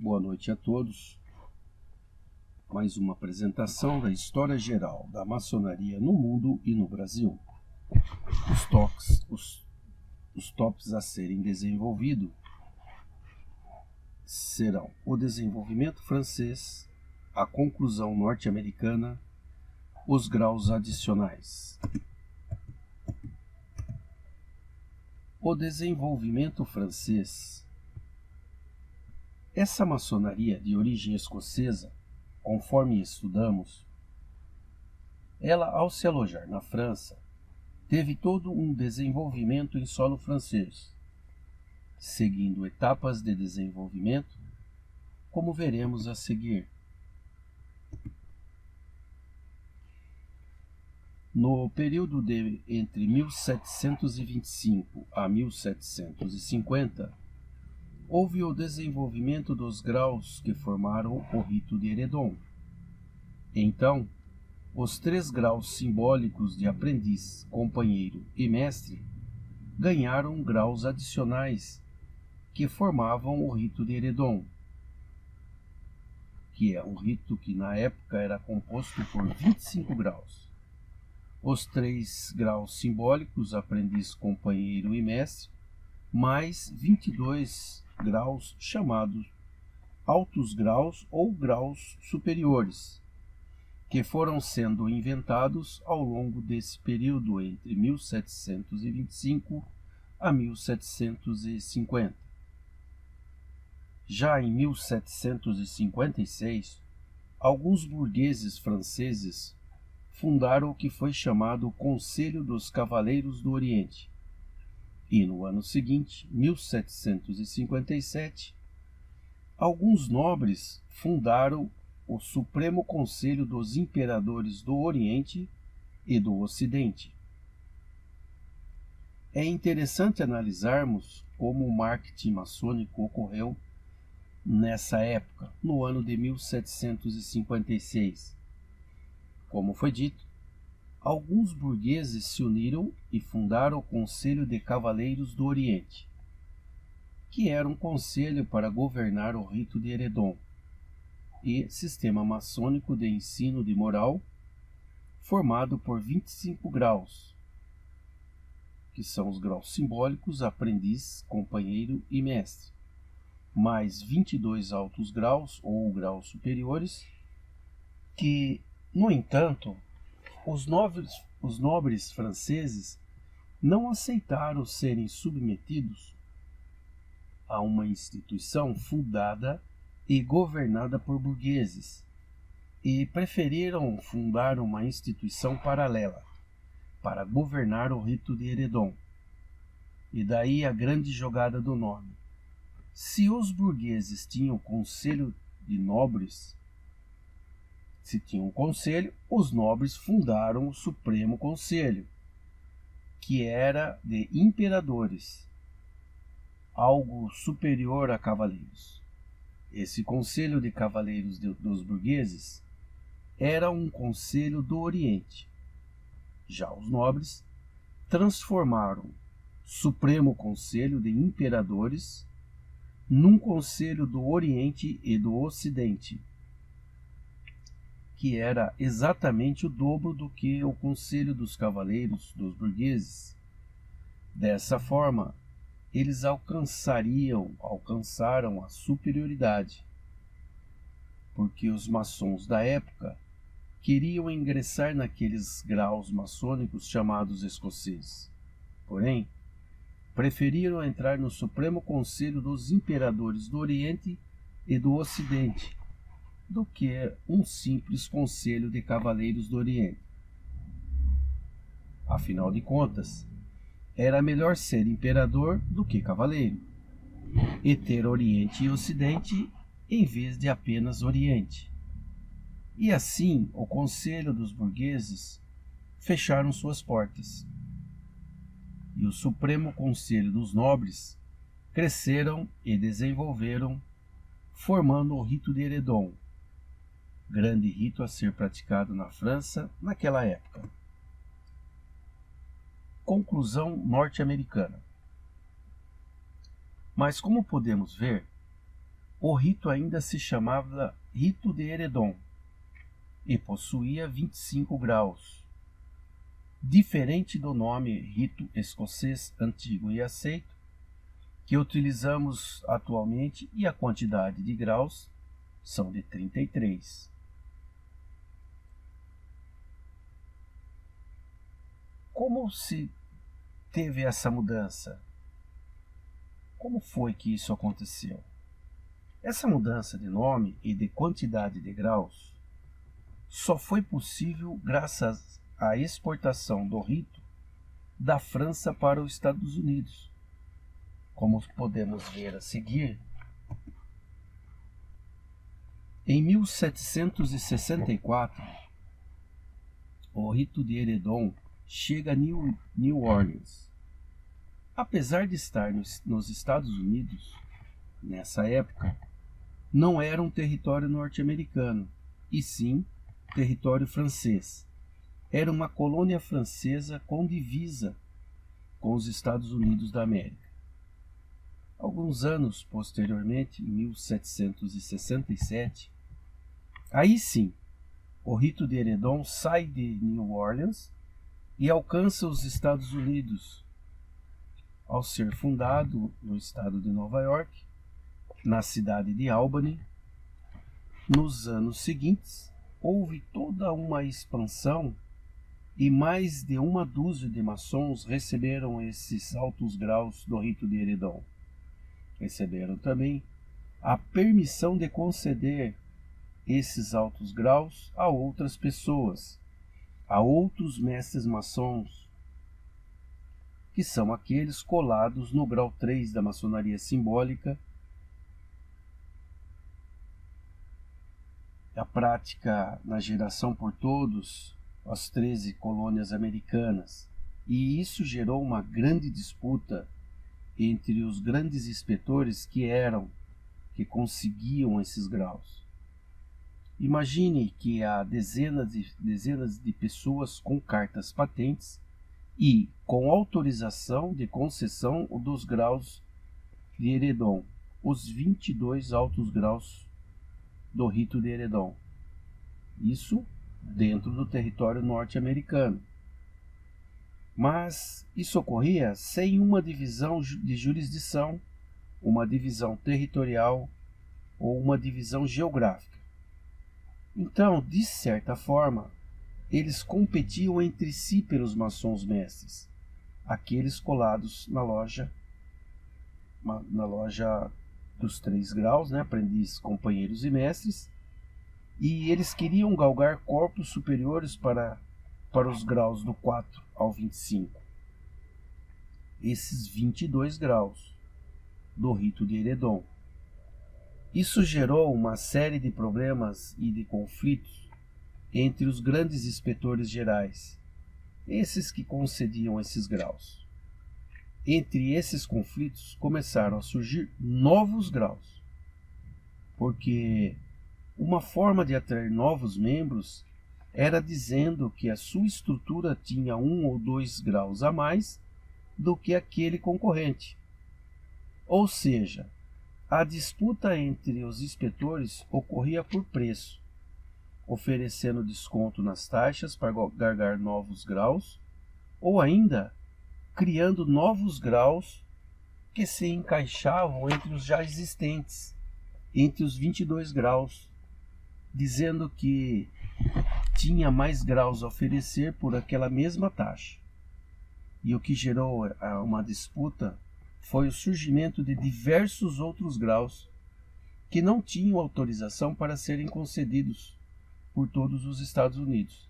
Boa noite a todos. Mais uma apresentação da história geral da maçonaria no mundo e no Brasil. Os tópicos a serem desenvolvidos serão o desenvolvimento francês, a conclusão norte-americana, os graus adicionais. O desenvolvimento francês. Essa maçonaria de origem escocesa, conforme estudamos, ela, ao se alojar na França, teve todo um desenvolvimento em solo francês, seguindo etapas de desenvolvimento, como veremos a seguir. No período de entre 1725 a 1750, houve o desenvolvimento dos graus que formaram o rito de Heredon. Então, os 3 graus simbólicos de aprendiz, companheiro e mestre ganharam graus adicionais que formavam o rito de Heredon, que é um rito que na época era composto por 25 graus. Os 3 graus simbólicos, aprendiz, companheiro e mestre, mais 22 graus chamados altos graus ou graus superiores, que foram sendo inventados ao longo desse período entre 1725 a 1750. Já em 1756, alguns burgueses franceses fundaram o que foi chamado Conselho dos Cavaleiros do Oriente. E no ano seguinte, 1757, alguns nobres fundaram o Supremo Conselho dos Imperadores do Oriente e do Ocidente. É interessante analisarmos como o marketing maçônico ocorreu nessa época, no ano de 1756. Como foi dito, alguns burgueses se uniram e fundaram o Conselho de Cavaleiros do Oriente, que era um conselho para governar o rito de Heredon e sistema maçônico de ensino de moral, formado por 25 graus, que são os graus simbólicos, aprendiz, companheiro e mestre, mais 22 altos graus ou graus superiores, que, no entanto, os nobres franceses não aceitaram serem submetidos a uma instituição fundada e governada por burgueses e preferiram fundar uma instituição paralela para governar o rito de Heredon. E daí a grande jogada do nome. Se os burgueses tinham conselho de nobres, se tinham um conselho, os nobres fundaram o Supremo Conselho, que era de imperadores, algo superior a cavaleiros. Esse conselho de cavaleiros dos burgueses era um conselho do Oriente. Já os nobres transformaram Supremo Conselho de Imperadores num conselho do Oriente e do Ocidente, que era exatamente o dobro do que o Conselho dos Cavaleiros dos Burgueses. Dessa forma, eles alcançaram a superioridade, porque os maçons da época queriam ingressar naqueles graus maçônicos chamados escoceses. Porém, preferiram entrar no Supremo Conselho dos Imperadores do Oriente e do Ocidente do que um simples Conselho de Cavaleiros do Oriente. Afinal de contas, era melhor ser imperador do que cavaleiro, e ter Oriente e Ocidente em vez de apenas Oriente. E assim, o Conselho dos Burgueses fecharam suas portas, e o Supremo Conselho dos Nobres cresceram e desenvolveram, formando o rito de Heredon, grande rito a ser praticado na França naquela época. Conclusão norte-americana. Mas como podemos ver, O rito ainda se chamava Rito de Eredon e possuía 25 graus. Diferente do nome Rito Escocês Antigo e Aceito, que utilizamos atualmente, e a quantidade de graus são de 33. Como se teve essa mudança? Como foi que isso aconteceu? Essa mudança de nome e de quantidade de graus só foi possível graças à exportação do rito da França para os Estados Unidos. Como podemos ver a seguir, em 1764, o rito de Eredon chega a New Orleans. Apesar de estar nos Estados Unidos, nessa época, não era um território norte-americano, e sim território francês. Era uma colônia francesa com divisa com os Estados Unidos da América. Alguns anos posteriormente, em 1767, aí sim, o rito de Eredon sai de New Orleans e alcança os Estados Unidos, ao ser fundado no estado de Nova York, na cidade de Albany. Nos anos seguintes, houve toda uma expansão e mais de uma dúzia de maçons receberam esses altos graus do rito de Eredon. Receberam também a permissão de conceder esses altos graus a outras pessoas, a outros mestres maçons, que são aqueles colados no grau 3 da maçonaria simbólica, a prática na geração por todos, as 13 colônias americanas, e isso gerou uma grande disputa entre os grandes inspetores que conseguiam esses graus. Imagine que há dezenas de pessoas com cartas patentes e com autorização de concessão dos graus de Eredon, os 22 altos graus do rito de Eredon. Isso dentro do território norte-americano. Mas isso ocorria sem uma divisão de jurisdição, uma divisão territorial ou uma divisão geográfica. Então, de certa forma, eles competiam entre si pelos maçons mestres, aqueles colados na loja dos 3 graus, aprendiz, companheiros e mestres, e eles queriam galgar corpos superiores para os graus do 4 ao 25. Esses 22 graus do rito de Eredon. Isso gerou uma série de problemas e de conflitos entre os grandes inspetores gerais, esses que concediam esses graus. Entre esses conflitos começaram a surgir novos graus, porque uma forma de atrair novos membros era dizendo que a sua estrutura tinha 1 ou 2 graus a mais do que aquele concorrente. Ou seja, a disputa entre os inspetores ocorria por preço, oferecendo desconto nas taxas para galgar novos graus, ou ainda criando novos graus que se encaixavam entre os já existentes, entre os 22 graus, dizendo que tinha mais graus a oferecer por aquela mesma taxa. E o que gerou uma disputa foi o surgimento de diversos outros graus que não tinham autorização para serem concedidos por todos os Estados Unidos.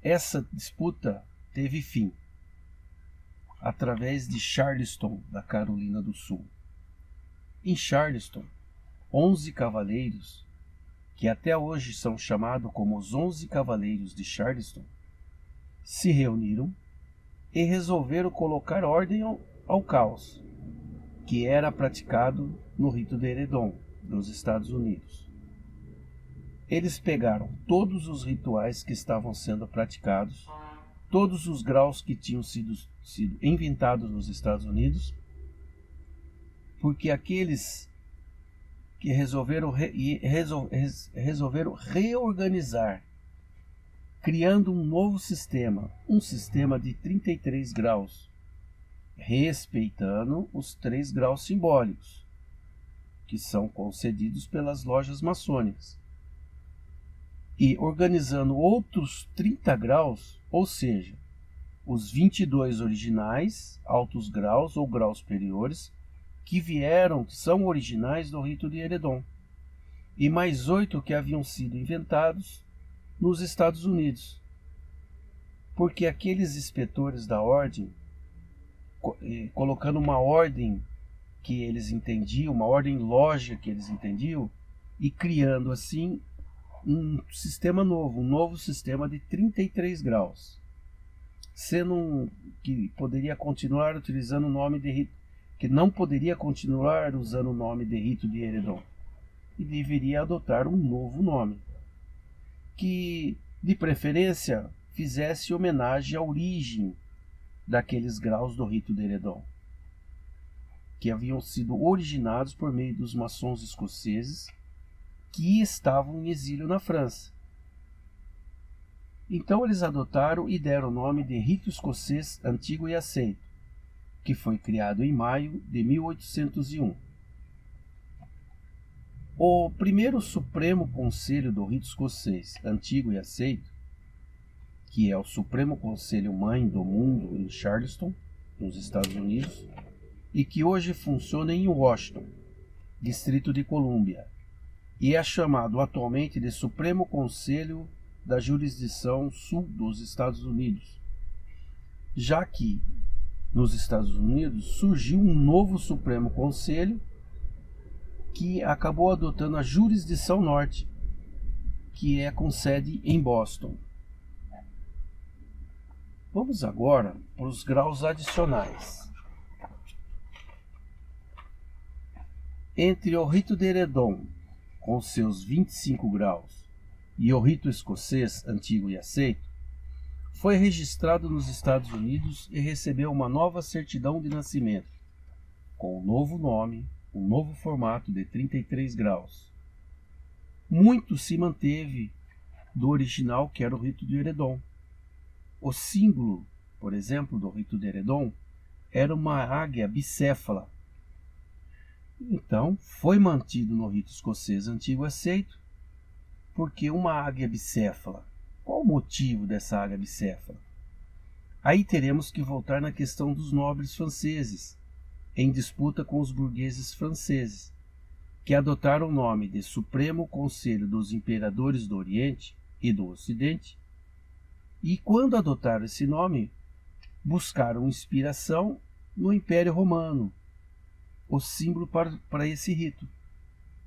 Essa disputa teve fim através de Charleston, da Carolina do Sul. Em Charleston, 11 cavaleiros, que até hoje são chamados como os 11 Cavaleiros de Charleston, se reuniram e resolveram colocar ordem ao caos que era praticado no rito de Eredon, nos Estados Unidos. Eles pegaram todos os rituais que estavam sendo praticados, todos os graus que tinham sido inventados nos Estados Unidos, porque aqueles que resolveram reorganizar, criando um novo sistema, um sistema de 33 graus, respeitando os 3 graus simbólicos, que são concedidos pelas lojas maçônicas, e organizando outros 30 graus, ou seja, os 22 originais, altos graus ou graus superiores, que são originais do rito de Eredon, e mais 8 que haviam sido inventados nos Estados Unidos, porque aqueles inspetores da ordem, colocando uma ordem que eles entendiam, uma ordem lógica que eles entendiam, e criando assim um sistema novo, um novo sistema de 33 graus, sendo que poderia continuar utilizando o nome de rito, que não poderia continuar usando o nome de rito de Eredon, e deveria adotar um novo nome, que de preferência fizesse homenagem à origem daqueles graus do rito de Eredon, que haviam sido originados por meio dos maçons escoceses que estavam em exílio na França. Então eles adotaram e deram o nome de Rito Escocês Antigo e Aceito, que foi criado em maio de 1801. O primeiro Supremo Conselho do Rito Escocês Antigo e Aceito, que é o Supremo Conselho Mãe do Mundo em Charleston, nos Estados Unidos, e que hoje funciona em Washington, Distrito de Colômbia, e é chamado atualmente de Supremo Conselho da Jurisdição Sul dos Estados Unidos, já que nos Estados Unidos surgiu um novo Supremo Conselho que acabou adotando a Jurisdição Norte, que é com sede em Boston. Vamos agora para os graus adicionais. Entre o rito de Eredon, com seus 25 graus, e o rito escocês antigo e aceito, foi registrado nos Estados Unidos e recebeu uma nova certidão de nascimento, com um novo nome, um novo formato de 33 graus. Muito se manteve do original, que era o rito de Eredon. O símbolo, por exemplo, do rito de Eredon era uma águia bicéfala. Então, foi mantido no rito escocês antigo e aceito, porque uma águia bicéfala. Qual o motivo dessa águia bicéfala? Aí teremos que voltar na questão dos nobres franceses, em disputa com os burgueses franceses, que adotaram o nome de Supremo Conselho dos Imperadores do Oriente e do Ocidente, e quando adotaram esse nome, buscaram inspiração no Império Romano, o símbolo para esse rito,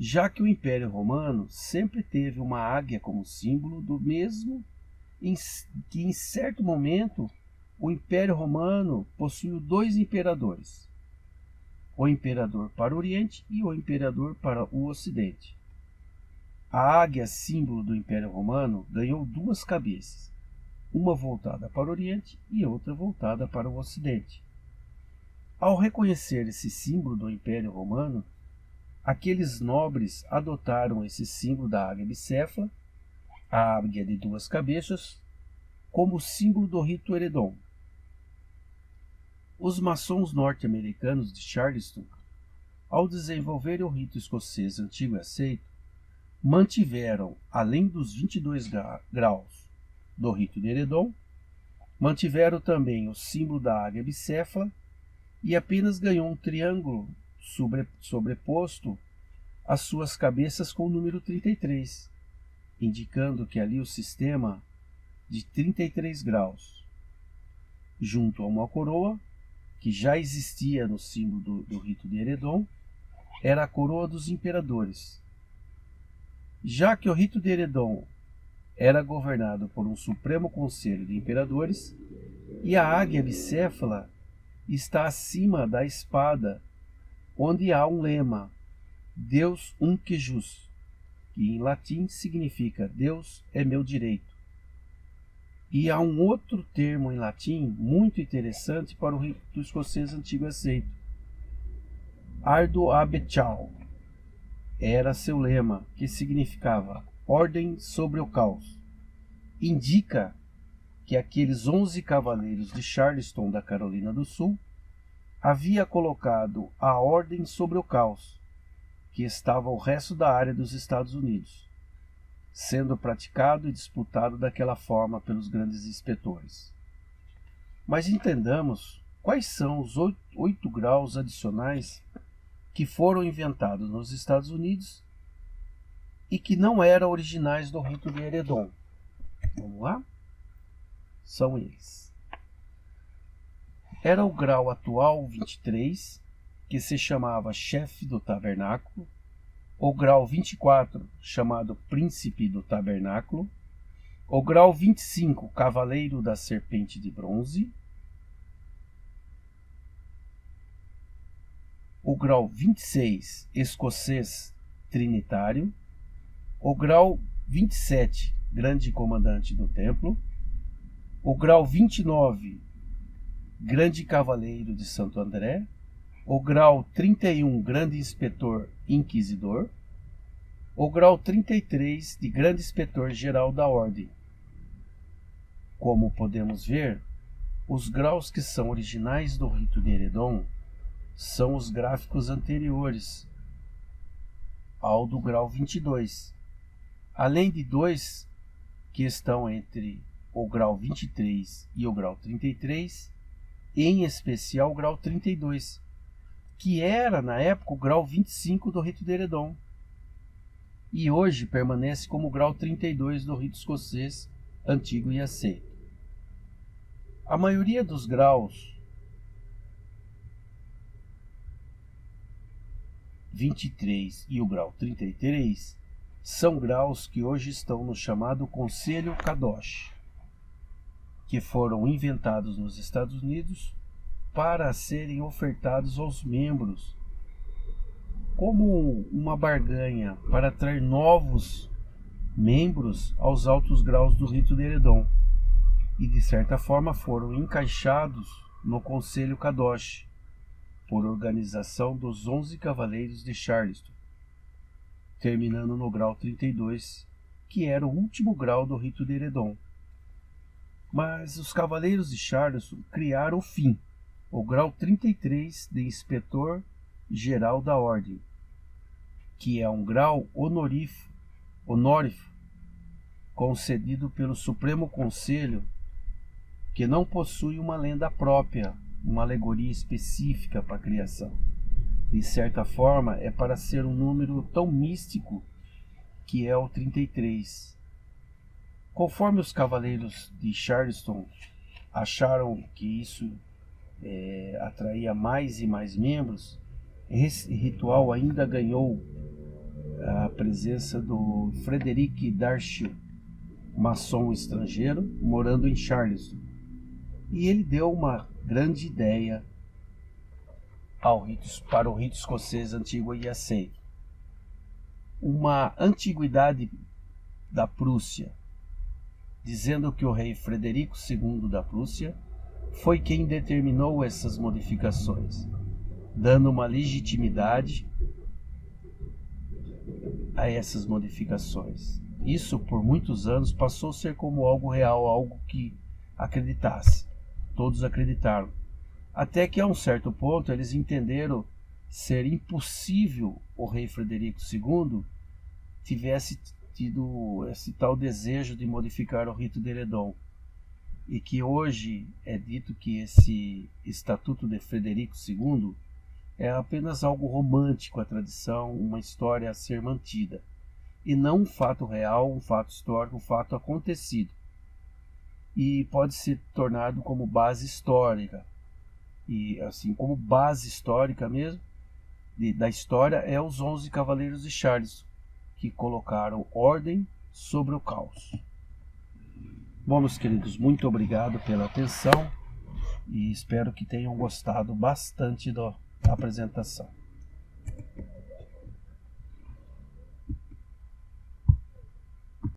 já que o Império Romano sempre teve uma águia como símbolo, do mesmo que em certo momento o Império Romano possuiu 2 imperadores, o imperador para o Oriente e o imperador para o Ocidente. A águia, símbolo do Império Romano, ganhou 2 cabeças, uma voltada para o Oriente e outra voltada para o Ocidente. Ao reconhecer esse símbolo do Império Romano, aqueles nobres adotaram esse símbolo da águia bicéfala, a águia de 2 cabeças, como símbolo do rito Eredon. Os maçons norte-americanos de Charleston, ao desenvolverem o rito escocês antigo e aceito, mantiveram, além dos 22 graus do rito de Eredon, mantiveram também o símbolo da águia bicéfala e apenas ganhou um triângulo sobreposto às suas cabeças com o número 33, indicando que ali o sistema de 33 graus, junto a uma coroa, que já existia no símbolo do rito de Eredon, era a coroa dos imperadores. Já que o rito de Eredon era governado por um Supremo Conselho de Imperadores, e a águia bicéfala está acima da espada, onde há um lema, Deus unque jus, que em latim significa Deus é meu direito. E há um outro termo em latim muito interessante para o rito escocês antigo e aceito, ardo abechao, era seu lema, que significava ordem sobre o caos. Indica que aqueles 11 cavaleiros de Charleston, da Carolina do Sul, havia colocado a ordem sobre o caos, que estava o resto da área dos Estados Unidos, sendo praticado e disputado daquela forma pelos grandes inspetores. Mas entendamos quais são os 8 graus adicionais que foram inventados nos Estados Unidos e que não eram originais do rito de Eredon. Vamos lá? São eles. Era o grau atual 23, que se chamava chefe do tabernáculo, o grau 24, chamado príncipe do tabernáculo, o grau 25, cavaleiro da serpente de bronze, o grau 26, escocês trinitário, o grau 27, grande comandante do templo, o grau 29, grande cavaleiro de Santo André, o grau 31, grande inspetor inquisidor, o grau 33, de grande inspetor geral da ordem. Como podemos ver, os graus que são originais do rito de Eredon são os gráficos anteriores ao do grau 22, além de 2 que estão entre o grau 23 e o grau 33, em especial o grau 32, que era na época o grau 25 do rito de Eredon, e hoje permanece como o grau 32 do rito escocês antigo e aceito. A maioria dos graus 23 e o grau 33 são graus que hoje estão no chamado Conselho Kadosh, que foram inventados nos Estados Unidos para serem ofertados aos membros como uma barganha para atrair novos membros aos altos graus do rito de Eredon, e de certa forma foram encaixados no Conselho Kadosh por organização dos 11 cavaleiros de Charleston, terminando no grau 32, que era o último grau do rito de Eredon. Mas os cavaleiros de Charleston criaram o fim, o grau 33 de inspetor geral da ordem, que é um grau honorífico concedido pelo Supremo Conselho, que não possui uma lenda própria, uma alegoria específica para a criação. De certa forma, é para ser um número tão místico que é o 33. Conforme os cavaleiros de Charleston acharam que isso atraía mais e mais membros, esse ritual ainda ganhou a presença do Frederic Darcy, maçom estrangeiro, morando em Charleston. E ele deu uma grande ideia para o rito escocês antigo e aceito. Uma antiguidade da Prússia, dizendo que o rei Frederico II da Prússia foi quem determinou essas modificações, dando uma legitimidade a essas modificações. Isso, por muitos anos, passou a ser como algo real, algo que acreditasse. Todos acreditaram. Até que, a um certo ponto, eles entenderam ser impossível o rei Frederico II tivesse tido esse tal desejo de modificar o rito de Eredon. E que hoje é dito que esse Estatuto de Frederico II é apenas algo romântico, a tradição, uma história a ser mantida, e não um fato real, um fato histórico, um fato acontecido. E pode ser tornado como base histórica. E assim, como base histórica mesmo, da história, é os 11 Cavaleiros de Charleston, que colocaram ordem sobre o caos. Bom, meus queridos, muito obrigado pela atenção e espero que tenham gostado bastante da apresentação.